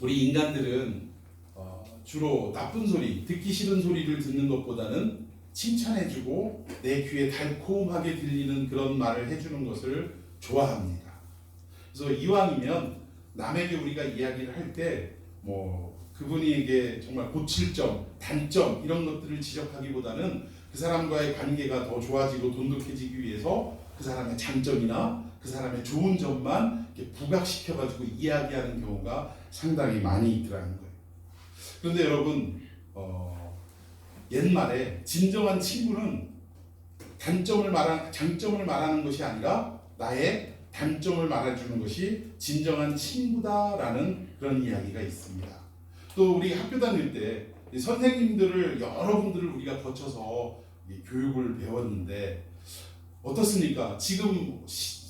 우리 인간들은 주로 나쁜 소리, 듣기 싫은 소리를 듣는 것보다는 칭찬해주고 내 귀에 달콤하게 들리는 그런 말을 해주는 것을 좋아합니다. 그래서 이왕이면 남에게 우리가 이야기를 할 때 그분에게 정말 고칠 점, 단점 이런 것들을 지적하기보다는 그 사람과의 관계가 더 좋아지고 돈독해지기 위해서 그 사람의 장점이나 그 사람의 좋은 점만 이렇게 부각시켜가지고 이야기하는 경우가 상당히 많이 있더라는 거예요. 그런데 여러분, 옛말에 진정한 친구는 장점을 말하는 것이 아니라 나의 단점을 말해주는 것이 진정한 친구다라는 그런 이야기가 있습니다. 또 우리 학교 다닐 때 선생님들을 여러분들을 우리가 거쳐서 교육을 배웠는데 어떻습니까? 지금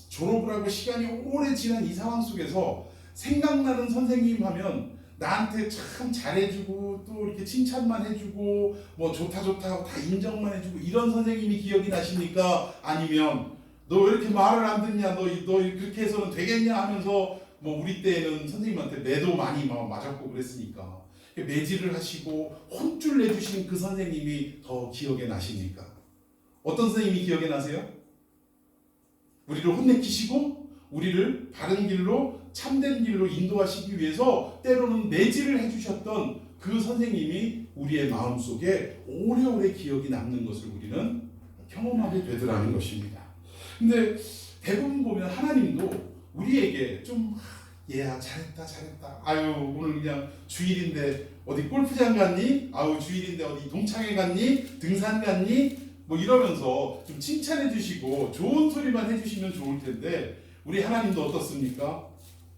졸업을 하고 시간이 오래 지난 이 상황 속에서 생각나는 선생님 하면 나한테 참 잘해주고 또 이렇게 칭찬만 해주고 좋다 하고 다 인정만 해주고 이런 선생님이 기억이 나십니까? 아니면 너 왜 이렇게 말을 안 듣냐? 너 그렇게 해서는 되겠냐? 하면서 우리 때에는 선생님한테 매도 많이 맞았고 그랬으니까 매질을 하시고 혼쭐 내주시는 그 선생님이 더 기억에 나십니까? 어떤 선생님이 기억에 나세요? 우리를 혼내키시고 우리를 바른 길로 참된 길로 인도하시기 위해서 때로는 매질을 해주셨던 그 선생님이 우리의 마음속에 오래오래 기억이 남는 것을 우리는 경험하게 되더라는 것입니다. 근데 대부분 보면 하나님도 우리에게 좀 얘야 잘했다 아유 오늘 그냥 주일인데 어디 골프장 갔니? 아유 주일인데 어디 동창회 갔니? 등산 갔니? 이러면서 좀 칭찬해 주시고 좋은 소리만 해주시면 좋을 텐데 우리 하나님도 어떻습니까?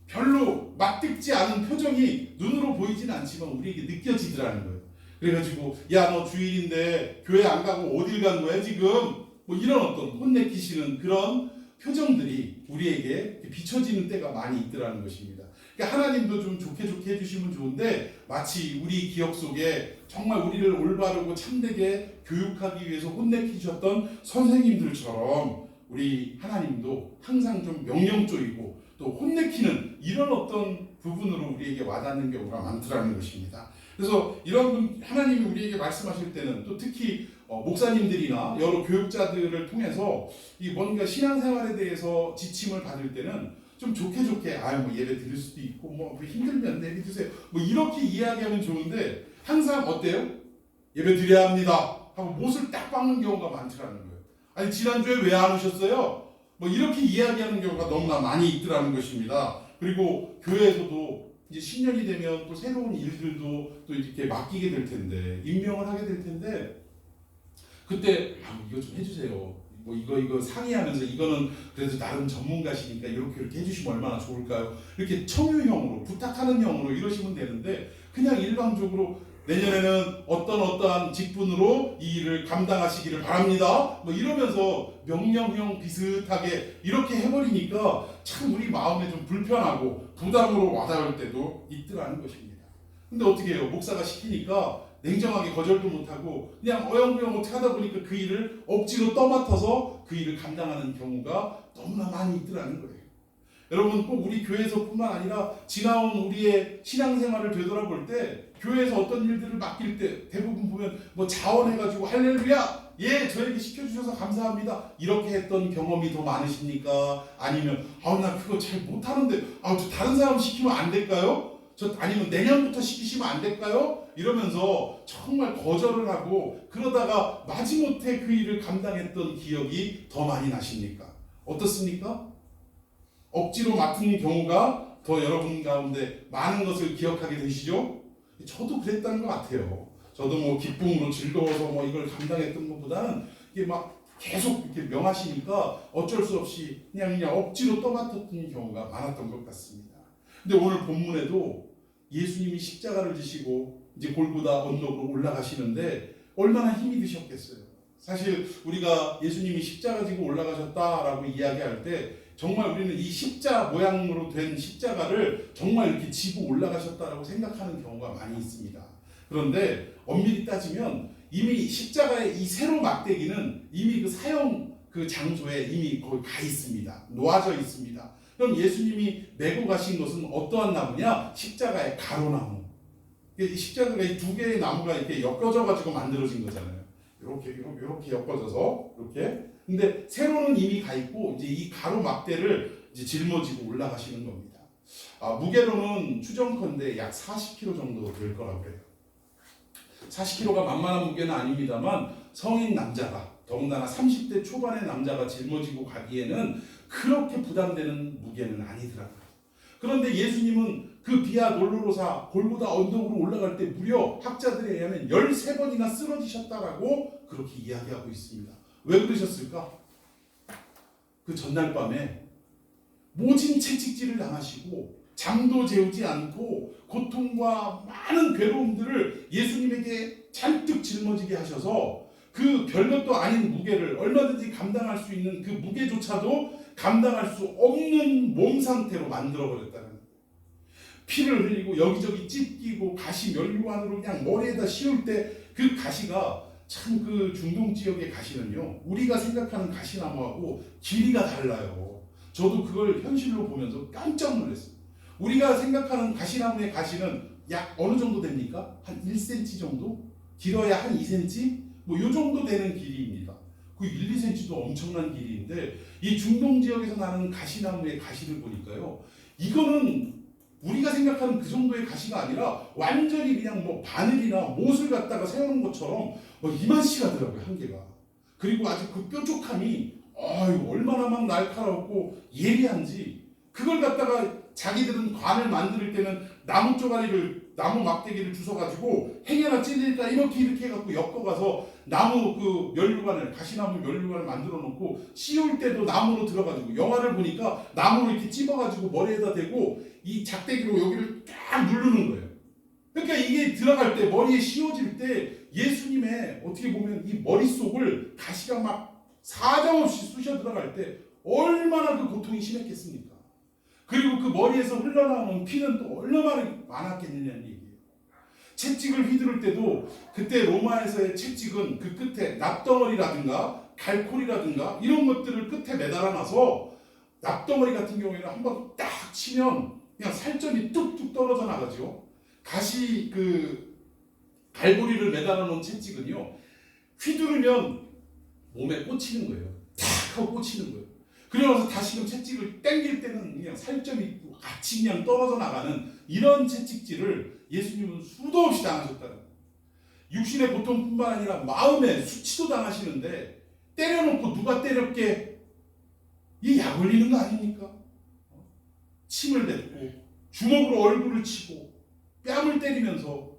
별로 막듣지 않은 표정이 눈으로 보이지는 않지만 우리에게 느껴지더라는 거예요. 그래가지고 야 너 주일인데 교회 안 가고 어딜 간 거야 지금? 이런 어떤 혼내키시는 그런 표정들이 우리에게 비춰지는 때가 많이 있더라는 것입니다. 그러니까 하나님도 좀 좋게 해주시면 좋은데 마치 우리 기억 속에 정말 우리를 올바르고 참되게 교육하기 위해서 혼내키셨던 선생님들처럼 우리 하나님도 항상 좀 명령적이고 또 혼내키는 이런 어떤 부분으로 우리에게 와닿는 경우가 많더라는 것입니다. 그래서 이런 하나님이 우리에게 말씀하실 때는 또 특히 목사님들이나 여러 교육자들을 통해서 이 뭔가 신앙생활에 대해서 지침을 받을 때는 좀 좋게 예배 드릴 수도 있고 힘들면 내비 드세요 이렇게 이야기하면 좋은데 항상 어때요? 예배 드려야 합니다 하고 못을 딱 박는 경우가 많더라는 거예요. 아니 지난주에 왜 안 오셨어요? 이렇게 이야기하는 경우가 너무나 많이 있더라는 것입니다. 그리고 교회에서도 이제 신년이 되면 또 새로운 일들도 또 이렇게 맡기게 될 텐데 임명을 하게 될 텐데 그때 이거 좀 해주세요. 이거 상의하면서 이거는 그래도 나름 전문가시니까 이렇게 해주시면 얼마나 좋을까요? 이렇게 청유형으로 부탁하는 형으로 이러시면 되는데 그냥 일방적으로 내년에는 어떠한 직분으로 이 일을 감당하시기를 바랍니다. 이러면서 명령형 비슷하게 이렇게 해버리니까 참 우리 마음에 좀 불편하고 부담으로 와닿을 때도 있더라는 것입니다. 근데 어떻게 해요? 목사가 시키니까 냉정하게 거절도 못하고 그냥 어영부영 어떻게 하다 보니까 그 일을 억지로 떠맡아서 그 일을 감당하는 경우가 너무나 많이 있더라는 거예요. 여러분 꼭 우리 교회에서뿐만 아니라 지나온 우리의 신앙생활을 되돌아볼 때 교회에서 어떤 일들을 맡길 때 대부분 보면 자원해가지고 할렐루야 예 저에게 시켜주셔서 감사합니다 이렇게 했던 경험이 더 많으십니까? 아니면 나 그거 잘 못하는데 저 다른 사람 시키면 안 될까요? 아니면 내년부터 시키시면 안 될까요? 이러면서 정말 거절을 하고 그러다가 마지못해 그 일을 감당했던 기억이 더 많이 나십니까? 어떻습니까? 억지로 맡은 경우가 더 여러분 가운데 많은 것을 기억하게 되시죠? 저도 그랬다는 것 같아요. 저도 기쁨으로 즐거워서 이걸 감당했던 것보다는 이게 계속 이렇게 명하시니까 어쩔 수 없이 그냥 억지로 떠맡았던 경우가 많았던 것 같습니다. 근데 오늘 본문에도 예수님이 십자가를 지시고 이제 골고다 언덕으로 올라가시는데 얼마나 힘이 드셨겠어요. 사실 우리가 예수님이 십자가 지고 올라가셨다라고 이야기할 때 정말 우리는 이 십자 모양으로 된 십자가를 정말 이렇게 지고 올라가셨다라고 생각하는 경우가 많이 있습니다. 그런데 엄밀히 따지면 이미 십자가의 이 세로 막대기는 이미 그 사형 그 장소에 이미 거기 가 있습니다. 놓아져 있습니다. 그럼 예수님이 메고 가신 것은 어떠한 나무냐? 십자가의 가로나무. 이 십자가가 이 두 개의 나무가 이렇게 엮어져 가지고 만들어진 거잖아요. 이렇게 엮어져서 이렇게. 근데 세로는 이미 가 있고 이제 이 가로 막대를 이제 짊어지고 올라가시는 겁니다. 무게로는 추정컨대 약 40kg 정도 될 거라고 해요. 40kg가 만만한 무게는 아닙니다만 성인 남자가 더군다나 30대 초반의 남자가 짊어지고 가기에는 그렇게 부담되는 무게는 아니더라고요. 그런데 예수님은 그 비아 돌로로사 골고다 언덕으로 올라갈 때 무려 학자들에 의하면 13번이나 쓰러지셨다라고 그렇게 이야기하고 있습니다. 왜 그러셨을까? 그 전날 밤에 모진 채찍질을 당하시고 잠도 재우지 않고 고통과 많은 괴로움들을 예수님에게 잔뜩 짊어지게 하셔서 그 별것도 아닌 무게를 얼마든지 감당할 수 있는 그 무게조차도 감당할 수 없는 몸 상태로 만들어버렸다는 거예요. 피를 흘리고 여기저기 찢기고 가시 면류관으로 그냥 머리에다 씌울 때 그 가시가 참 그 중동 지역의 가시는요, 우리가 생각하는 가시나무하고 길이가 달라요. 저도 그걸 현실로 보면서 깜짝 놀랐어요. 우리가 생각하는 가시나무의 가시는 약 어느 정도 됩니까? 한 1cm 정도? 길어야 한 2cm? 뭐 요 정도 되는 길이입니다. 그 1, 2cm도 엄청난 길이인데 이 중동 지역에서 나는 가시나무의 가시를 보니까요, 이거는 우리가 생각하는 그 정도의 가시가 아니라 완전히 그냥 뭐 바늘이나 못을 갖다가 세우는 것처럼 이만씩 하더라고요, 한 개가. 그리고 아주 그 뾰족함이 얼마나 막 날카롭고 예리한지, 그걸 갖다가 자기들은 관을 만들 때는 나무 쪼가리를, 나무 막대기를 주워가지고 행여나 찔릴까 이렇게 해갖고 엮어가서 나무 그 면류관을, 가시나무 면류관을 만들어 놓고 씌울 때도 나무로 들어가지고, 영화를 보니까 나무로 이렇게 찝어가지고 머리에다 대고 이 작대기로 여기를 쫙 누르는 거예요. 그러니까 이게 들어갈 때, 머리에 씌워질 때 예수님의 어떻게 보면 이 머릿속을 가시가 막 사정없이 쑤셔 들어갈 때 얼마나 그 고통이 심했겠습니까? 그리고 그 머리에서 흘러나오는 피는 또 얼마나 많았겠느냐는 얘기예요. 채찍을 휘두를 때도 그때 로마에서의 채찍은 그 끝에 납덩어리라든가 갈콜이라든가 이런 것들을 끝에 매달아놔서, 납덩어리 같은 경우에는 한번 딱 치면 그냥 살점이 뚝뚝 떨어져 나가죠. 가시 그 갈고리를 매달아 놓은 채찍은요, 휘두르면 몸에 꽂히는 거예요. 탁 하고 꽂히는 거예요. 그러면서 다시금 채찍을 당길 때는 그냥 살점이 같이 그냥 떨어져 나가는 이런 채찍질을 예수님은 수도 없이 당하셨다는 거예요. 육신의 고통뿐만 아니라 마음의 수치도 당하시는데, 때려놓고 누가 때렸게? 이 약 올리는 거 아닙니까? 침을 뱉고 주먹으로 얼굴을 치고 뺨을 때리면서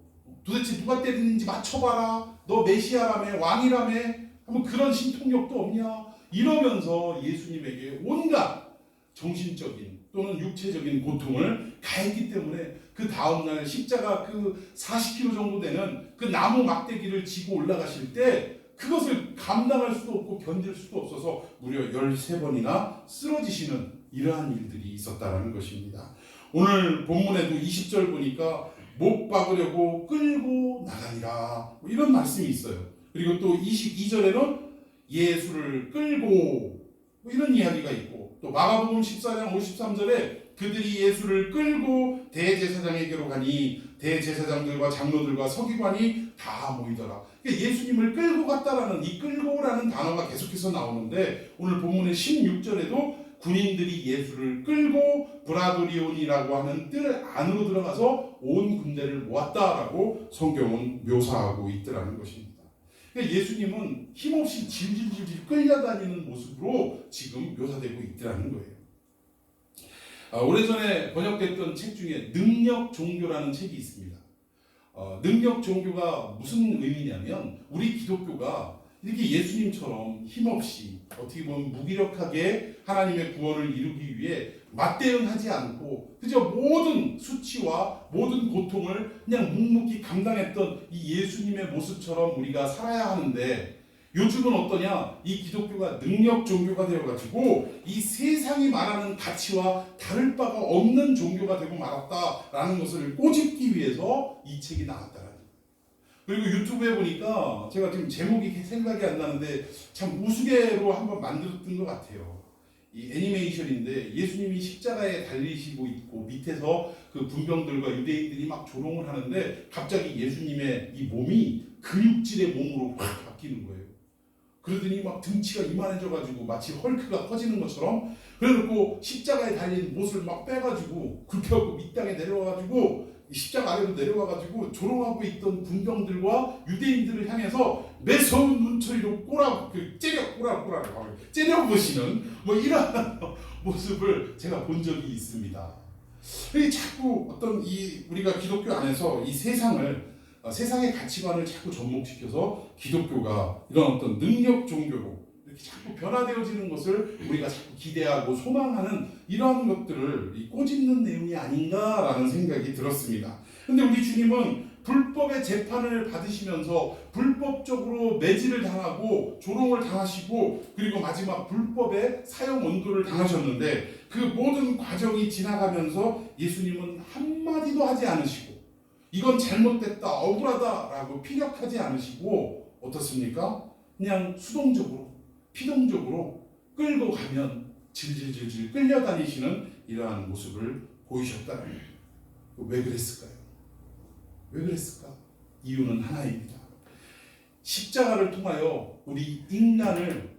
도대체 누가 때리는지 맞춰봐라, 너 메시아라며 왕이라며, 한번 그런 신통력도 없냐, 이러면서 예수님에게 온갖 정신적인 또는 육체적인 고통을 가했기 때문에 그 다음날 십자가 그 40kg 정도 되는 그 나무 막대기를 지고 올라가실 때 그것을 감당할 수도 없고 견딜 수도 없어서 무려 13번이나 쓰러지시는 이러한 일들이 있었다는 것입니다. 오늘 본문에도 20절 보니까 못 박으려고 끌고 나가니라, 이런 말씀이 있어요. 그리고 또 22절에는 예수를 끌고 이런 이야기가 있고, 또 마가복음 14장 53절에 그들이 예수를 끌고 대제사장에게로 가니 대제사장들과 장로들과 서기관이 다 모이더라. 그러니까 예수님을 끌고 갔다라는 이 끌고라는 단어가 계속해서 나오는데, 오늘 본문의 16절에도 군인들이 예수를 끌고 브라도리온이라고 하는 뜰 안으로 들어가서 온 군대를 모았다라고 성경은 묘사하고 있더라는 것입니다. 그러니까 예수님은 힘없이 질질질질 끌려다니는 모습으로 지금 묘사되고 있더라는 거예요. 오래전에 번역됐던 책 중에 능력 종교라는 책이 있습니다. 능력 종교가 무슨 의미냐면, 우리 기독교가 이렇게 예수님처럼 힘없이 어떻게 보면 무기력하게 하나님의 구원을 이루기 위해 맞대응하지 않고 그저 모든 수치와 모든 고통을 그냥 묵묵히 감당했던 이 예수님의 모습처럼 우리가 살아야 하는데, 요즘은 어떠냐? 이 기독교가 능력 종교가 되어가지고 이 세상이 말하는 가치와 다를 바가 없는 종교가 되고 말았다라는 것을 꼬집기 위해서 이 책이 나왔다라는 거예요. 그리고 유튜브에 보니까 제가 지금 제목이 생각이 안 나는데 참 우스개로 한번 만들었던 것 같아요. 이 애니메이션인데 예수님이 십자가에 달리시고 있고 밑에서 그 군병들과 유대인들이 막 조롱을 하는데 갑자기 예수님의 이 몸이 근육질의 몸으로 확 바뀌는 거예요. 그러더니 막 등치가 이만해져가지고 마치 헐크가 커지는 것처럼 그래놓고 십자가에 달린 못을 막 빼가지고 굴켜갖고 밑땅에 내려와가지고 십자가 아래로 내려와가지고 조롱하고 있던 군병들과 유대인들을 향해서 매서운 눈초리로 째려보시는 뭐 이러한 모습을 제가 본 적이 있습니다. 자꾸 어떤 우리가 기독교 안에서 이 세상의 가치관을 자꾸 접목시켜서 기독교가 이런 어떤 능력 종교로 이렇게 자꾸 변화되어지는 것을 우리가 자꾸 기대하고 소망하는 이러한 것들을 꼬집는 내용이 아닌가라는 생각이 들었습니다. 근데 우리 주님은 불법의 재판을 받으시면서 불법적으로 매질을 당하고 조롱을 당하시고 그리고 마지막 불법의 사형 원도를 당하셨는데 그 모든 과정이 지나가면서 예수님은 한마디도 하지 않으시고 이건 잘못됐다, 억울하다라고 피력하지 않으시고 어떻습니까? 그냥 수동적으로, 피동적으로 끌고 가면 질질질질 끌려다니시는 이러한 모습을 보이셨다는 거예요. 왜 그랬을까요? 왜 그랬을까? 이유는 하나입니다. 십자가를 통하여 우리 인간을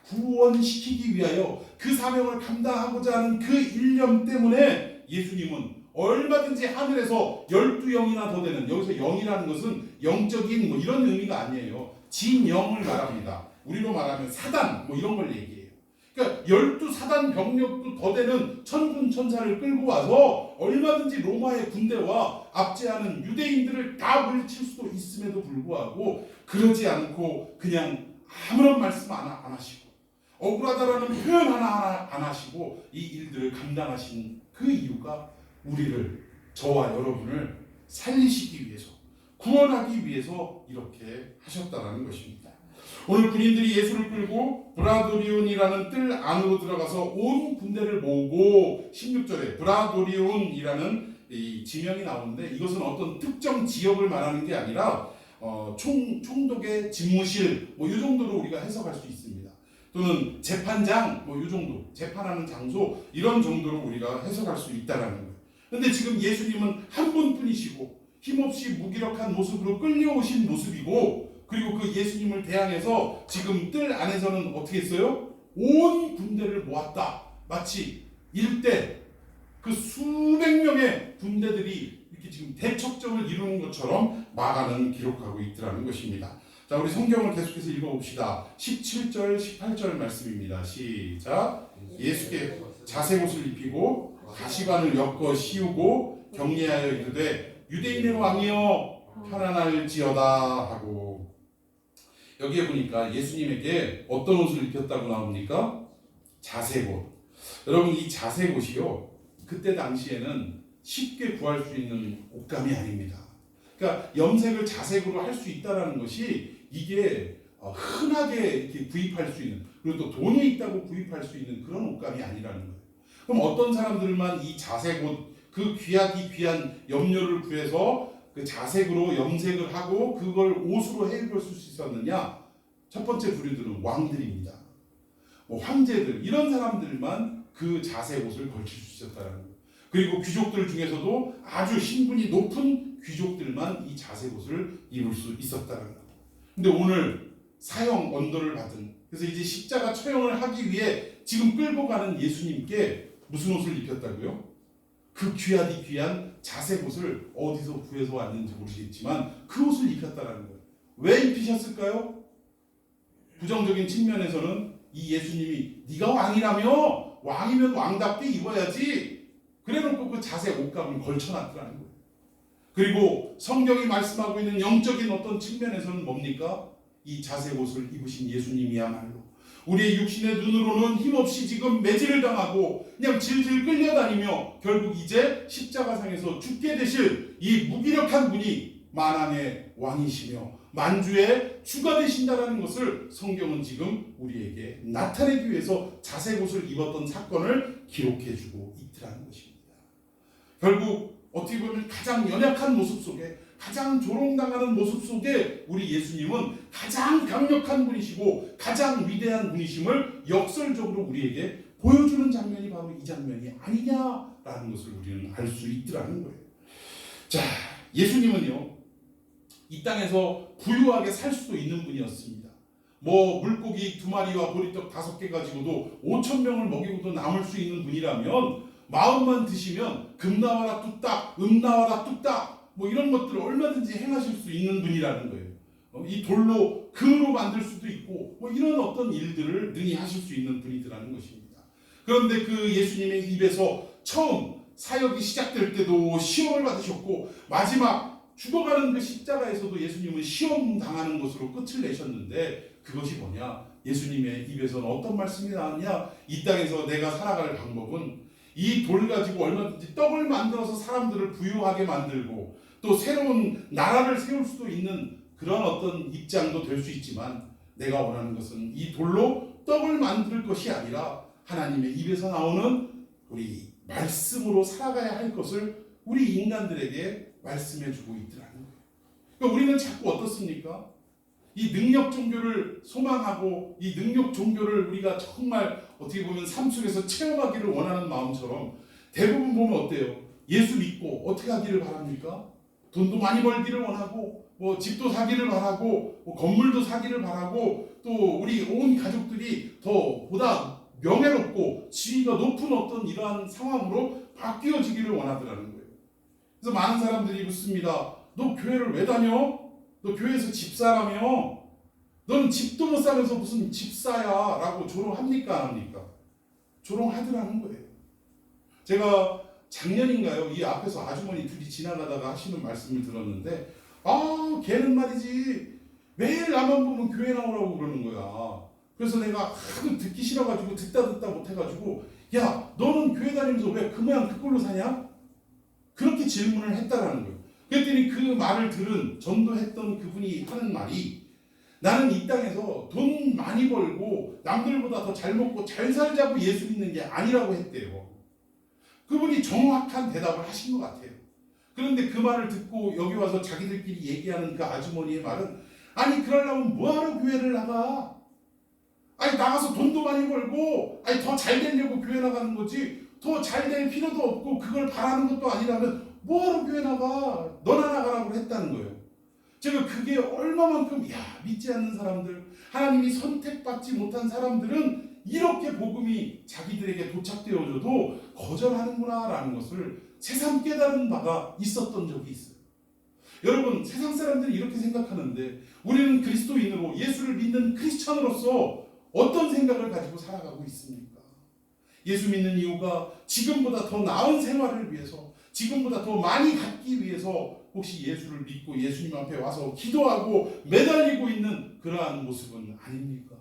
구원시키기 위하여 그 사명을 감당하고자 하는 그 일념 때문에 예수님은 얼마든지 하늘에서 12영이나 더 되는, 여기서 영이라는 것은 영적인 뭐 이런 의미가 아니에요. 진영을 말합니다. 우리로 말하면 사단 뭐 이런 걸 얘기해요. 그러니까 12사단 병력도 더 되는 천군 천사를 끌고 와서 얼마든지 로마의 군대와 압제하는 유대인들을 다 물리칠 수도 있음에도 불구하고 그러지 않고 그냥 아무런 말씀 안 하시고 억울하다라는 표현 하나 안 하시고 이 일들을 감당하신 그 이유가 우리를, 저와 여러분을 살리시기 위해서, 구원하기 위해서 이렇게 하셨다는 것입니다. 오늘 군인들이 예수를 끌고 브라도리온이라는 뜰 안으로 들어가서 온 군대를 모으고 16절에 브라도리온이라는 이 지명이 나오는데 이것은 어떤 특정 지역을 말하는 게 아니라 총독의 집무실 뭐 이 정도로 우리가 해석할 수 있습니다. 또는 재판장 뭐 이 정도, 재판하는 장소 이런 정도로 우리가 해석할 수 있다라는 거예요. 근데 지금 예수님은 한 분뿐이시고 힘없이 무기력한 모습으로 끌려오신 모습이고 그리고 그 예수님을 대항해서 지금 뜰 안에서는 어떻게 했어요? 온 군대를 모았다. 마치 일대 그 수백 명의 군대들이 이렇게 지금 대척점을 이루는 것처럼 마가는 기록하고 있더라는 것입니다. 자, 우리 성경을 계속해서 읽어봅시다. 17절, 18절 말씀입니다. 시작. 예수께 자색옷을 입히고 가시관을 엮어 씌우고 격려하여 이르되 유대인의 왕이여 편안할지어다 하고 여기에 보니까 예수님에게 어떤 옷을 입혔다고 나옵니까? 자색옷. 여러분 이 자색옷이요 그때 당시에는 쉽게 구할 수 있는 옷감이 아닙니다. 그러니까 염색을 자색으로 할 수 있다는 것이 이게 흔하게 이렇게 구입할 수 있는 그리고 또 돈이 있다고 구입할 수 있는 그런 옷감이 아니라는 거예요. 그럼 어떤 사람들만 이 자색옷 그 귀한 염료를 구해서 그 자색으로 염색을 하고 그걸 옷으로 해 입을 수 있었느냐? 첫 번째 부류들은 왕들입니다. 뭐 황제들 이런 사람들만 그 자색옷을 걸칠 수 있었다는 거예요. 그리고 귀족들 중에서도 아주 신분이 높은 귀족들만 이 자색옷을 입을 수 있었다는 거예요. 근데 오늘 사형 언도를 받은 그래서 이제 십자가 처형을 하기 위해 지금 끌고 가는 예수님께 무슨 옷을 입혔다고요? 그 귀한 자색옷을 어디서 구해서 왔는지 모르겠지만 그 옷을 입혔다는 거예요. 왜 입히셨을까요? 부정적인 측면에서는 이 예수님이 네가 왕이라며 왕이면 왕답게 입어야지 그래놓고 그 자색 옷감을 걸쳐놨더라는 거예요. 그리고 성경이 말씀하고 있는 영적인 어떤 측면에서는 뭡니까? 이 자색 옷을 입으신 예수님이야말로 우리의 육신의 눈으로는 힘없이 지금 매질을 당하고 그냥 질질 끌려다니며 결국 이제 십자가상에서 죽게 되실 이 무기력한 분이 만왕의 왕이시며 만주의 주가 되신다라는 것을 성경은 지금 우리에게 나타내기 위해서 자색 옷을 입었던 사건을 기록해주고 있더라는 것입니다. 결국 어떻게 보면 가장 연약한 모습 속에, 가장 조롱당하는 모습 속에 우리 예수님은 가장 강력한 분이시고 가장 위대한 분이심을 역설적으로 우리에게 보여주는 장면이 바로 이 장면이 아니냐라는 것을 우리는 알 수 있더라는 거예요. 자, 예수님은요, 이 땅에서 부유하게 살 수도 있는 분이었습니다. 뭐 물고기 2마리와 보리떡 5개 가지고도 5,000명을 먹이고도 남을 수 있는 분이라면, 마음만 드시면 금 나와라 뚝딱, 은 나와라 뚝딱, 뭐 이런 것들을 얼마든지 행하실 수 있는 분이라는 거예요. 이 돌로 금으로 만들 수도 있고 뭐 이런 어떤 일들을 능히 하실 수 있는 분이더라는 것입니다. 그런데 그 예수님의 입에서 처음 사역이 시작될 때도 시험을 받으셨고, 마지막 죽어가는 그 십자가에서도 예수님은 시험 당하는 것으로 끝을 내셨는데, 그것이 뭐냐? 예수님의 입에서는 어떤 말씀이 나왔냐? 이 땅에서 내가 살아갈 방법은 이 돌 가지고 얼마든지 떡을 만들어서 사람들을 부유하게 만들고 또 새로운 나라를 세울 수도 있는 그런 어떤 입장도 될 수 있지만, 내가 원하는 것은 이 돌로 떡을 만들 것이 아니라 하나님의 입에서 나오는 우리 말씀으로 살아가야 할 것을 우리 인간들에게 말씀해 주고 있더라는 거예요. 그러니까 우리는 자꾸 어떻습니까? 이 능력 종교를 소망하고 이 능력 종교를 우리가 정말 어떻게 보면 삶 속에서 체험하기를 원하는 마음처럼, 대부분 보면 어때요? 예수 믿고 어떻게 하기를 바랍니까? 돈도 많이 벌기를 원하고, 뭐 집도 사기를 바라고, 뭐 건물도 사기를 바라고, 또 우리 온 가족들이 더 보다 명예롭고 지위가 높은 어떤 이러한 상황으로 바뀌어지기를 원하더라는 거예요. 그래서 많은 사람들이 묻습니다. 너 교회를 왜 다녀? 너 교회에서 집사라며? 너는 집도 못 사면서 무슨 집사야? 라고 조롱합니까? 안 합니까? 조롱하더라는 거예요. 제가 작년인가요? 이 앞에서 아주머니 둘이 지나가다가 하시는 말씀을 들었는데, 걔는 말이지 매일 나만 보면 교회 나오라고 그러는 거야. 그래서 내가 하도 듣기 싫어가지고 듣다 못해가지고, 야, 너는 교회 다니면서 왜 그 모양 그 꼴로 사냐? 그렇게 질문을 했다라는 거예요. 그랬더니 그 말을 들은 전도했던 그분이 하는 말이, 나는 이 땅에서 돈 많이 벌고 남들보다 더 잘 먹고 잘 살자고 예수 믿는 게 아니라고 했대요. 그분이 정확한 대답을 하신 것 같아요. 그런데 그 말을 듣고 여기 와서 자기들끼리 얘기하는 그 아주머니의 말은, 아니 그러려면 뭐하러 교회를 나가? 아니 나가서 돈도 많이 벌고, 아니 더 잘 되려고 교회 나가는 거지, 더 잘 될 필요도 없고 그걸 바라는 것도 아니라면 뭐하러 교회 나가? 너나 나가라고 했다는 거예요. 제가 그게 얼마만큼, 믿지 않는 사람들, 하나님이 선택받지 못한 사람들은 이렇게 복음이 자기들에게 도착되어져도 거절하는구나 라는 것을 새삼 깨달은 바가 있었던 적이 있어요. 여러분, 세상 사람들이 이렇게 생각하는데, 우리는 그리스도인으로 예수를 믿는 크리스찬으로서 어떤 생각을 가지고 살아가고 있습니까? 예수 믿는 이유가 지금보다 더 나은 생활을 위해서, 지금보다 더 많이 갖기 위해서 혹시 예수를 믿고 예수님 앞에 와서 기도하고 매달리고 있는 그러한 모습은 아닙니까?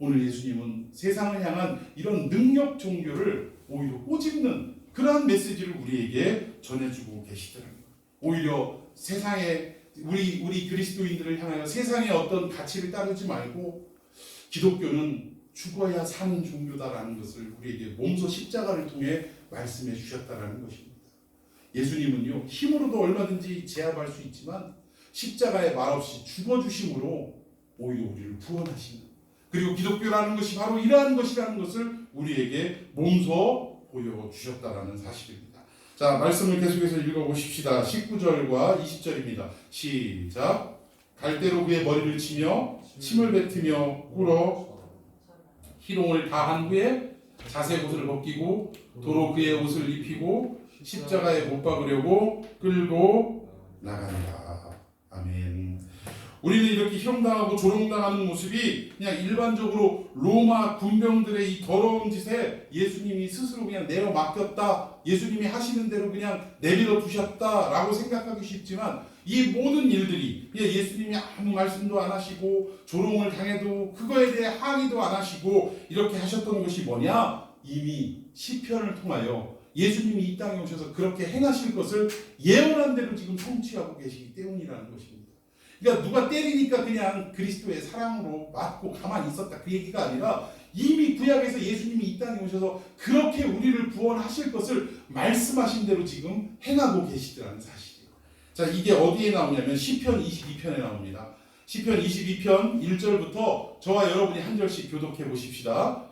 오늘 예수님은 세상을 향한 이런 능력 종교를 오히려 꼬집는 그러한 메시지를 우리에게 전해주고 계시더라고요. 오히려 세상에 우리 그리스도인들을 향하여 세상의 어떤 가치를 따르지 말고, 기독교는 죽어야 사는 종교다라는 것을 우리에게 몸소 십자가를 통해 말씀해 주셨다라는 것입니다. 예수님은요, 힘으로도 얼마든지 제압할 수 있지만 십자가에 말없이 죽어주심으로 오히려 우리를 구원하시는, 그리고 기독교라는 것이 바로 이러한 것이라는 것을 우리에게 몸소 보여주셨다라는 사실입니다. 자, 말씀을 계속해서 읽어보십시다. 19절과 20절입니다. 시작. 갈대로 그의 머리를 치며 침을 뱉으며 꿇어 희롱을 다한 후에 자색 옷을 벗기고 도로 그의 옷을 입히고 십자가에 못 박으려고 끌고 나간다. 아멘. 우리는 이렇게 희롱당하고 조롱당하는 모습이 그냥 일반적으로 로마 군병들의 이 더러운 짓에 예수님이 스스로 그냥 내어 맡겼다, 예수님이 하시는 대로 그냥 내버려 두셨다라고 생각하기 쉽지만, 이 모든 일들이 예수님이 아무 말씀도 안 하시고 조롱을 당해도 그거에 대해 항의도 안 하시고 이렇게 하셨던 것이 뭐냐? 이미 시편을 통하여 예수님이 이 땅에 오셔서 그렇게 행하실 것을 예언한 대로 지금 성취하고 계시기 때문이라는 것입니다. 그러니까 누가 때리니까 그냥 그리스도의 사랑으로 맞고 가만히 있었다, 그 얘기가 아니라 이미 구약에서 예수님이 이 땅에 오셔서 그렇게 우리를 구원하실 것을 말씀하신 대로 지금 행하고 계시더라는 사실이에요. 자, 이게 어디에 나오냐면 시편 22편에 나옵니다. 시편 22편 1절부터 저와 여러분이 한 절씩 교독해 보십시다.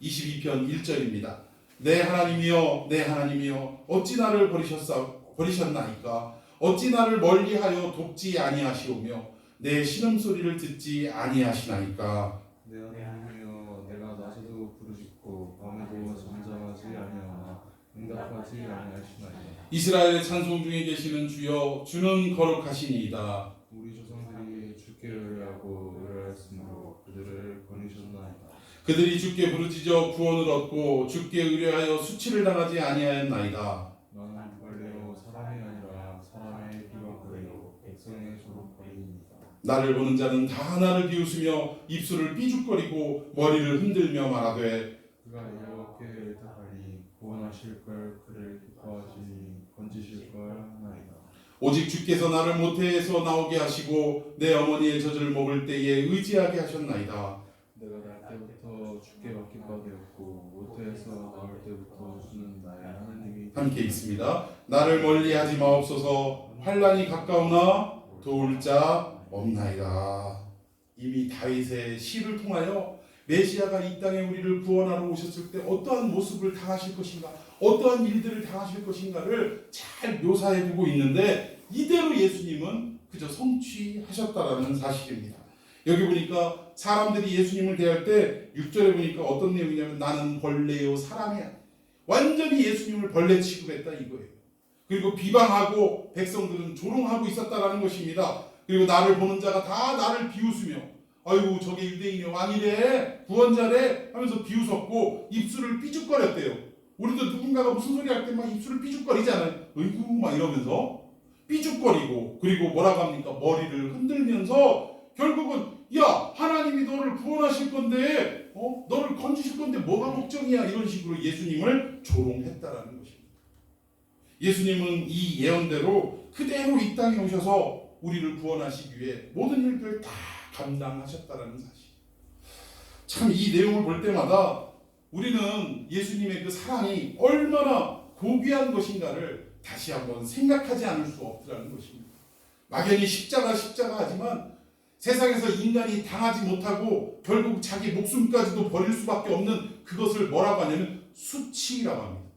22편 1절입니다. 내 하나님이여 내 하나님이여 어찌 나를 버리셨나이까. 어찌 나를 멀리하여 돕지 아니하시오며 내 신음소리를 듣지 아니하시나이까. 내 하나님이여 내가 낮에도 부르짖고 밤에도 잠잠하지 아니하나 응답하지 아니하시나이다. 이스라엘의 찬송 중에 계시는 주여 주는 거룩하시니이다. 우리 조상들이 주께 의뢰하고 의뢰하였으므로 그들을 거니셨나이다. 그들이 주께 부르짖어 구원을 얻고 주께 의뢰하여 수치를 당하지 아니하였나이다. 나는 벌레요 사람이 아니라 사람의 비방거리요 백성의 조롱거리입니다. 나를 보는 자는 다 나를 비웃으며 입술을 삐죽거리고 머리를 흔들며 말하되 그가 여호와께 의탁하니 구원하실 걸 그를 기뻐하시니 건지실 걸 하나이다. 오직 주께서 나를 모태에서 나오게 하시고 내 어머니의 젖을 먹을 때에 의지하게 하셨나이다. 내가 날 때부터 주께 맡긴 바 되었고 모태에서 나올 때부터 주는 나의 하나님이 함께 있습니다. 나를 멀리하지 마옵소서. 환난이 가까우나 도울 자 없나이다. 이미 다윗의 시를 통하여 메시아가 이 땅에 우리를 구원하러 오셨을 때 어떠한 모습을 당하실 것인가, 어떠한 일들을 당하실 것인가를 잘 묘사해두고 있는데 이대로 예수님은 그저 성취하셨다라는 사실입니다. 여기 보니까 사람들이 예수님을 대할 때 6절에 보니까 어떤 내용이냐면 나는 벌레요 사람이야. 완전히 예수님을 벌레 취급했다 이거예요. 그리고 비방하고 백성들은 조롱하고 있었다라는 것입니다. 그리고 나를 보는 자가 다 나를 비웃으며 아이고 저게 유대인의 왕이래 구원자래 하면서 비웃었고 입술을 삐죽거렸대요. 우리도 누군가가 무슨 소리 할 때 막 입술을 삐죽거리잖아요. 어이구 막 이러면서 삐죽거리고 그리고 뭐라고 합니까? 머리를 흔들면서 결국은 야 하나님이 너를 구원하실 건데 너를 건지실 건데 뭐가 걱정이야 이런 식으로 예수님을 조롱했다라는 것입니다. 예수님은 이 예언대로 그대로 이 땅에 오셔서 우리를 구원하시기 위해 모든 일들을 다 감당하셨다라는 사실. 참 이 내용을 볼 때마다 우리는 예수님의 그 사랑이 얼마나 고귀한 것인가를 다시 한번 생각하지 않을 수 없더라는 것입니다. 막연히 십자가 하지만 세상에서 인간이 당하지 못하고 결국 자기 목숨까지도 버릴 수밖에 없는 그것을 뭐라고 하냐면 수치라고 합니다.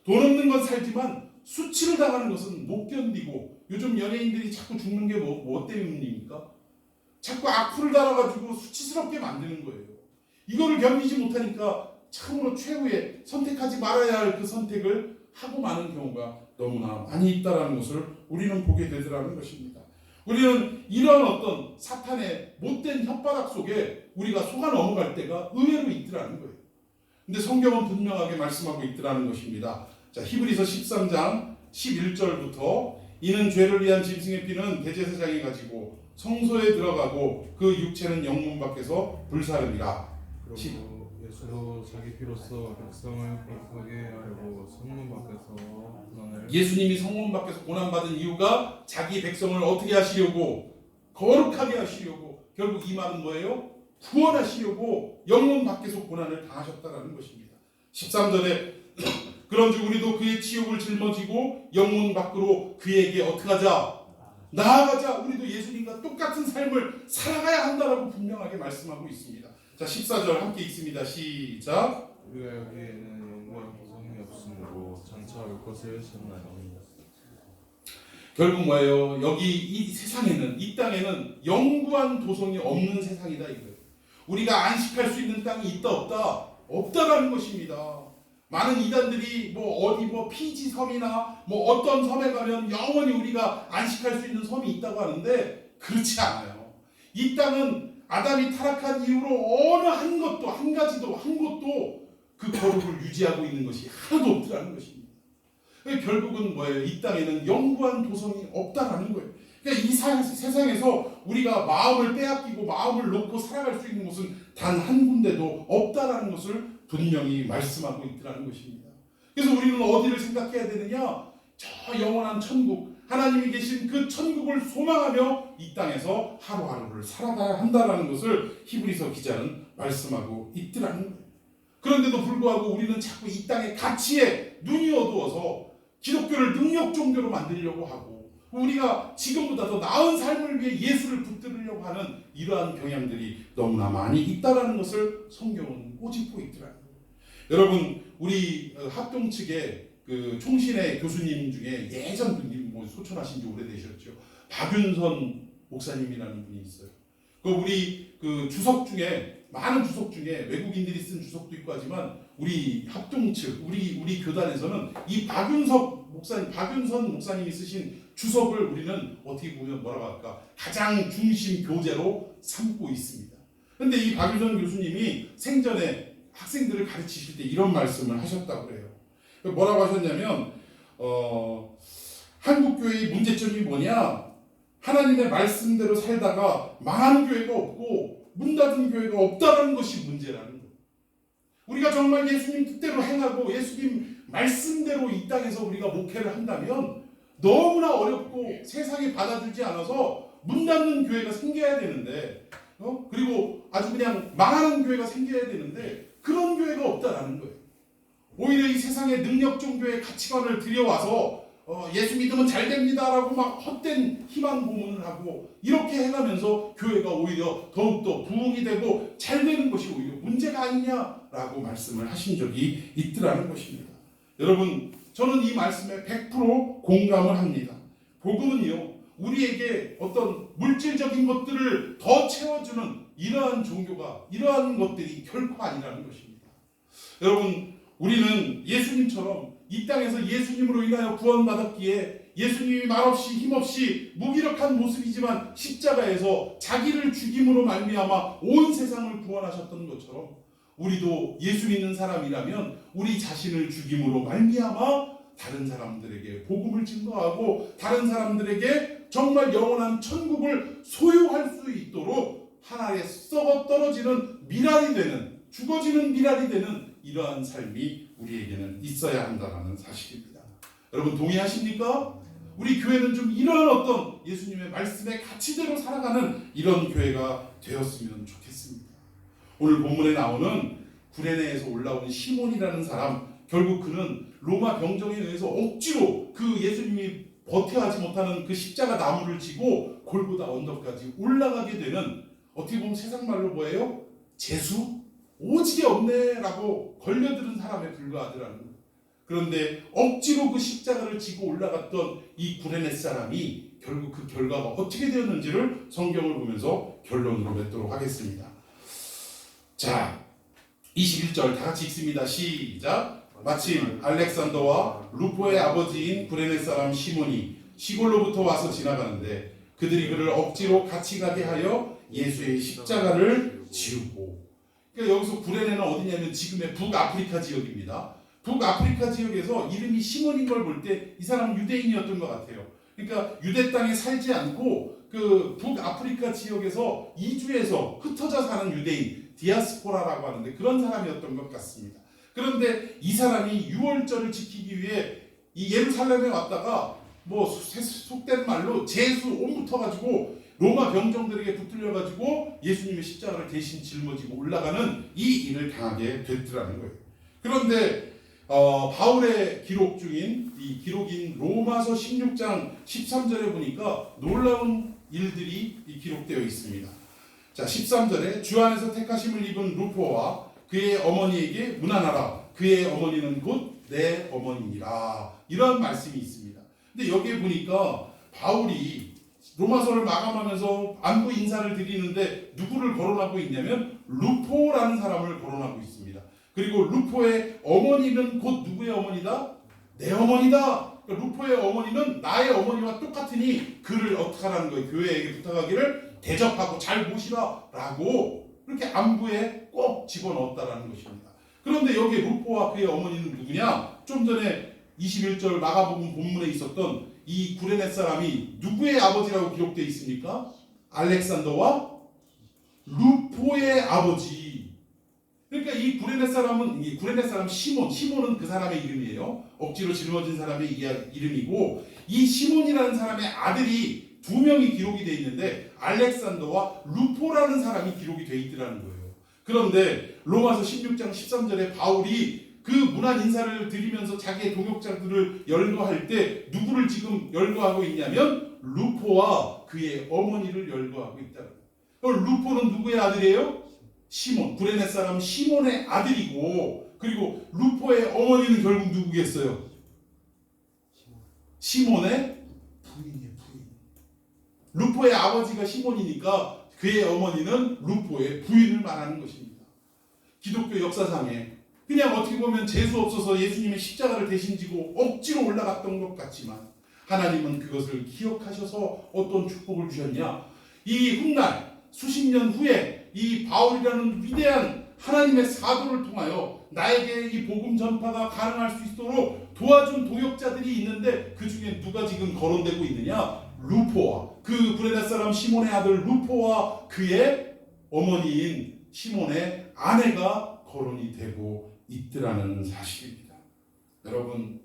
돈 없는 건 살지만 수치를 당하는 것은 못 견디고 요즘 연예인들이 자꾸 죽는 게 뭐 때문입니까? 자꾸 악플을 달아가지고 수치스럽게 만드는 거예요. 이거를 견디지 못하니까 참으로 최후의 선택하지 말아야 할 그 선택을 하고 마는 경우가 너무나 많이 있다는 것을 우리는 보게 되더라는 것입니다. 우리는 이런 어떤 사탄의 못된 혓바닥 속에 우리가 속아 넘어갈 때가 의외로 있더라는 거예요. 근데 성경은 분명하게 말씀하고 있더라는 것입니다. 자, 히브리서 13장 11절부터 이는 죄를 위한 짐승의 피는 대제사장이 가지고 성소에 들어가고 그 육체는 영문 밖에서 불사름이라. 그리고 예수도 자기 피로써 백성을 거룩하게 하려고 성문 밖에서 고난을 예수님이 성문 밖에서 고난받은 이유가 자기 백성을 어떻게 하시려고? 거룩하게 하시려고. 결국 이 말은 뭐예요? 구원하시려고 영문 밖에서 고난을 당하셨다는 것입니다. 13절에 그런즉 우리도 그의 치욕을 짊어지고 영문 밖으로 그에게 어떻게 하자? 나아가자. 우리도 예수님과 똑같은 삶을 살아가야 한다라고 분명하게 말씀하고 있습니다. 자, 14절 함께 읽습니다. 시작. 우리가 여기에는 영광 보상이 없으므로 장차 올 것을 찾나니. 결국 뭐예요? 여기 이 세상에는 이 땅에는 영구한 도성이 없는 세상이다 이거예요. 우리가 안식할 수 있는 땅이 있다 없다? 없다라는 것입니다. 많은 이단들이 어디 피지 섬이나 어떤 섬에 가면 영원히 우리가 안식할 수 있는 섬이 있다고 하는데 그렇지 않아요. 이 땅은 아담이 타락한 이후로 어느 한 곳도 그 거룩을 유지하고 있는 것이 하나도 없다는 것입니다. 결국은 뭐예요? 이 땅에는 영구한 도성이 없다라는 거예요. 그러니까 이 세상에서 우리가 마음을 빼앗기고 마음을 놓고 살아갈 수 있는 곳은 단 한 군데도 없다라는 것을 분명히 말씀하고 있더라는 것입니다. 그래서 우리는 어디를 생각해야 되느냐? 저 영원한 천국, 하나님이 계신 그 천국을 소망하며 이 땅에서 하루하루를 살아가야 한다라는 것을 히브리서 기자는 말씀하고 있더라는 거예요. 그런데도 불구하고 우리는 자꾸 이 땅의 가치에 눈이 어두워서 기독교를 능력 종교로 만들려고 하고 우리가 지금보다 더 나은 삶을 위해 예수를 붙들으려고 하는 이러한 경향들이 너무나 많이 있다라는 것을 성경은 꼬집고 있더라고요. 여러분, 우리 합동 측의 그 총신의 교수님 중에 예전 분이 뭐 소천하신 지 오래되셨죠. 박윤선 목사님이라는 분이 있어요. 우리 그 주석 중에 많은 주석 중에 외국인들이 쓴 주석도 있고 하지만 우리 합동 측 우리 교단에서는 이 박윤선 목사님이 쓰신 주석을 우리는 어떻게 보면 뭐라고 할까 가장 중심 교재로 삼고 있습니다. 그런데 이 박윤선 교수님이 생전에 학생들을 가르치실 때 이런 말씀을 하셨다고 해요. 뭐라고 하셨냐면 한국교회의 문제점이 뭐냐? 하나님의 말씀대로 살다가 망하는 교회가 없고 문 닫은 교회가 없다는 것이 문제라는 거예요. 우리가 정말 예수님 뜻대로 행하고 예수님 말씀대로 이 땅에서 우리가 목회를 한다면 너무나 어렵고 세상이 받아들지 않아서 문 닫는 교회가 생겨야 되는데 그리고 아주 그냥 망하는 교회가 생겨야 되는데 그런 교회가 없다라는 거예요. 오히려 이 세상의 능력 종교의 가치관을 들여와서 예수 믿으면 잘 됩니다라고 막 헛된 희망 고문을 하고 이렇게 해가면서 교회가 오히려 더욱더 부흥이 되고 잘 되는 것이 오히려 문제가 아니냐라고 말씀을 하신 적이 있더라는 것입니다. 여러분, 저는 이 말씀에 100% 공감을 합니다. 복음은요, 우리에게 어떤 물질적인 것들을 더 채워주는 이러한 종교가 이러한 것들이 결코 아니라는 것입니다. 여러분, 우리는 예수님처럼 이 땅에서 예수님으로 인하여 구원받았기에 예수님이 말없이 힘없이 무기력한 모습이지만 십자가에서 자기를 죽임으로 말미암아 온 세상을 구원하셨던 것처럼 우리도 예수 믿는 사람이라면 우리 자신을 죽임으로 말미암아 다른 사람들에게 복음을 증거하고 다른 사람들에게 정말 영원한 천국을 소유할 수 있도록 하나의 썩어 떨어지는 미랄이 되는 죽어지는 미랄이 되는 이러한 삶이 우리에게는 있어야 한다는 사실입니다. 여러분 동의하십니까? 우리 교회는 좀 이런 어떤 예수님의 말씀의 가치대로 살아가는 이런 교회가 되었으면 좋겠습니다. 오늘 본문에 나오는 구레네에서 올라온 시몬이라는 사람, 결국 그는 로마 병정에 의해서 억지로 그 예수님이 버텨하지 못하는 그 십자가 나무를 지고 골고다 언덕까지 올라가게 되는 어떻게 보면 세상 말로 뭐예요? 재수? 오지게 없네라고 걸려드는 사람에 불과하더라는 거예요. 그런데 억지로 그 십자가를 지고 올라갔던 이 구레네 사람이 결국 그 결과가 어떻게 되었는지를 성경을 보면서 결론으로 맺도록 하겠습니다. 자, 21절 다 같이 읽습니다. 시작. 마침 알렉산더와 루포의 아버지인 구레네 사람 시몬이 시골로부터 와서 지나가는데 그들이 그를 억지로 같이 가게 하여 예수의 십자가를 지우고. 그러니까 여기서 구레네는 어디냐면 지금의 북아프리카 지역입니다. 북아프리카 지역에서 이름이 시몬인 걸 볼 때 이 사람은 유대인이었던 것 같아요. 그러니까 유대 땅에 살지 않고 그 북아프리카 지역에서 이주해서 흩어져 사는 유대인, 디아스포라라고 하는데 그런 사람이었던 것 같습니다. 그런데 이 사람이 유월절을 지키기 위해 이 예루살렘에 왔다가 뭐 속된 말로 재수 옷 붙어가지고 로마 병정들에게 붙들려가지고 예수님의 십자가를 대신 짊어지고 올라가는 이 일을 당하게 됐더라는 거예요. 그런데 바울의 기록 중인 이 기록인 로마서 16장 13절에 보니까 놀라운 일들이 기록되어 있습니다. 자, 13절에 주 안에서 택하심을 입은 루포와 그의 어머니에게 문안하라. 그의 어머니는 곧 내 어머니니라. 이런 말씀이 있습니다. 근데 여기에 보니까 바울이 로마서를 마감하면서 안부 인사를 드리는데 누구를 거론하고 있냐면 루포라는 사람을 거론하고 있습니다. 그리고 루포의 어머니는 곧 누구의 어머니다? 내 어머니다. 그러니까 루포의 어머니는 나의 어머니와 똑같으니 그를 어떻게 하라는 거예요? 교회에게 부탁하기를 대접하고 잘 모시라 라고 그렇게 안부에 꼭 집어넣었다라는 것입니다. 그런데 여기 루포와 그의 어머니는 누구냐? 좀 전에 21절 마가복음 본문에 있었던 이 구레네 사람이 누구의 아버지라고 기록되어 있습니까? 알렉산더와 루포의 아버지. 그러니까 이 구레네 사람 시몬은 그 사람의 이름이에요. 억지로 짊어진 사람의 이름이고 이 시몬이라는 사람의 아들이 두 명이 기록이 되어 있는데 알렉산더와 루포라는 사람이 기록이 되어 있더라는 거예요. 그런데 로마서 16장 13절에 바울이 그 문안 인사를 드리면서 자기의 동역자들을 열거할 때 누구를 지금 열거하고 있냐면 루포와 그의 어머니를 열거하고 있다. 루포는 누구의 아들이에요? 시몬, 구레네 사람 시몬의 아들이고, 그리고 루포의 어머니는 결국 누구겠어요? 시몬의 부인이에요. 부인. 루포의 아버지가 시몬이니까 그의 어머니는 루포의 부인을 말하는 것입니다. 기독교 역사상에 그냥 어떻게 보면 재수 없어서 예수님의 십자가를 대신 지고 억지로 올라갔던 것 같지만 하나님은 그것을 기억하셔서 어떤 축복을 주셨냐? 이 훗날 수십 년 후에 이 바울이라는 위대한 하나님의 사도를 통하여 나에게 이 복음 전파가 가능할 수 있도록 도와준 동역자들이 있는데 그 중에 누가 지금 거론되고 있느냐? 루포와 그 구레네 사람 시몬의 아들 루포와 그의 어머니인 시몬의 아내가 거론이 되고 있더라는 사실입니다. 여러분,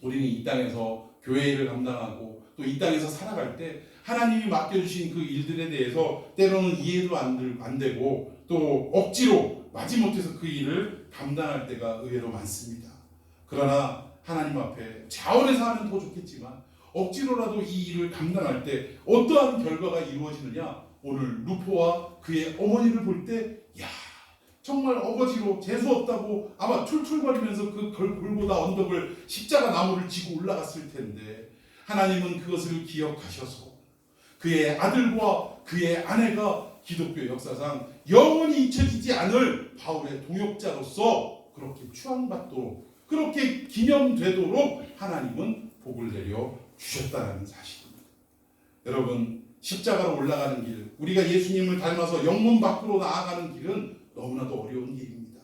우리는 이 땅에서 교회 일을 감당하고 또 이 땅에서 살아갈 때 하나님이 맡겨주신 그 일들에 대해서 때로는 이해도 안 되고 또 억지로 마지못해서 그 일을 감당할 때가 의외로 많습니다. 그러나 하나님 앞에 자원해서 하면 더 좋겠지만 억지로라도 이 일을 감당할 때 어떠한 결과가 이루어지느냐? 오늘 루포와 그의 어머니를 볼 때 정말 어거지로 재수없다고 아마 툴툴거리면서 그 골고다 언덕을 십자가 나무를 지고 올라갔을 텐데 하나님은 그것을 기억하셔서 그의 아들과 그의 아내가 기독교 역사상 영원히 잊혀지지 않을 바울의 동역자로서 그렇게 추앙받도록 그렇게 기념되도록 하나님은 복을 내려 주셨다는 사실입니다. 여러분, 십자가로 올라가는 길, 우리가 예수님을 닮아서 영문 밖으로 나아가는 길은 너무나도 어려운 길입니다.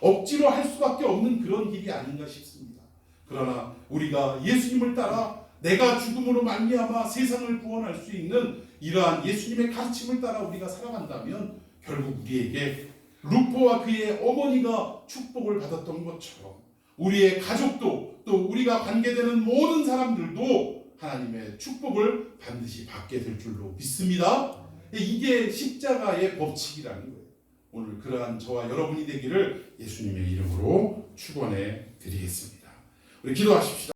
억지로 할 수밖에 없는 그런 길이 아닌가 싶습니다. 그러나 우리가 예수님을 따라 내가 죽음으로 말미암아 세상을 구원할 수 있는 이러한 예수님의 가르침을 따라 우리가 살아간다면 결국 우리에게 루포와 그의 어머니가 축복을 받았던 것처럼 우리의 가족도 또 우리가 관계되는 모든 사람들도 하나님의 축복을 반드시 받게 될 줄로 믿습니다. 이게 십자가의 법칙이라는 거예요. 오늘 그러한 저와 여러분이 되기를 예수님의 이름으로 축원해 드리겠습니다. 우리 기도하십시다.